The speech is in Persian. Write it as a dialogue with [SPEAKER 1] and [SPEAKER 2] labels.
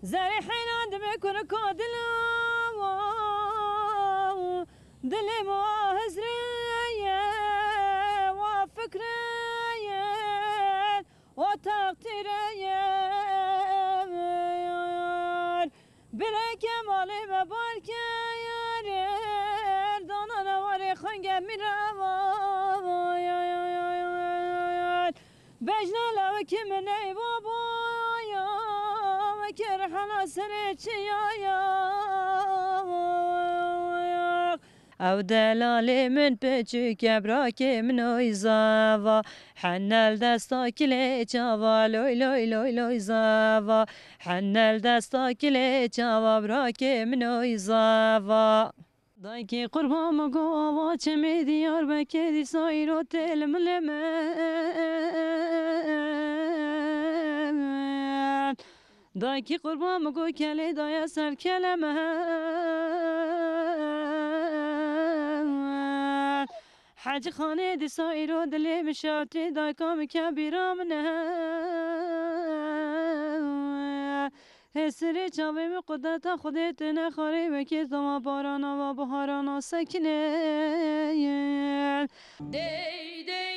[SPEAKER 1] زری حیران دمی کنه کادلا دلی ما هزریه و فکریه و تقدیریه بره کمالی مبال که دانا نواری خنگه میروان بجنا لو که من ای بابا که رحنا سری چیا او دلالی من بچو کبراکی منوی زاوا حنال دستا کلی چاوا لوی لوی لوی لوی زاوا حنال دستا کلی چاوا براکی منوی زاوا دایکی قربان مگو آوا چمی دیار بکدی سایرو تل ملمن دایکی قربان مگو کلی دایا سر کلمه حاج خانه دی سایرو دلی مشاوتی دایکام کبیرامنه هسری چاوی می قدرت خودت نخوری وکی زما بارانا و بهارانا سکنه دی دی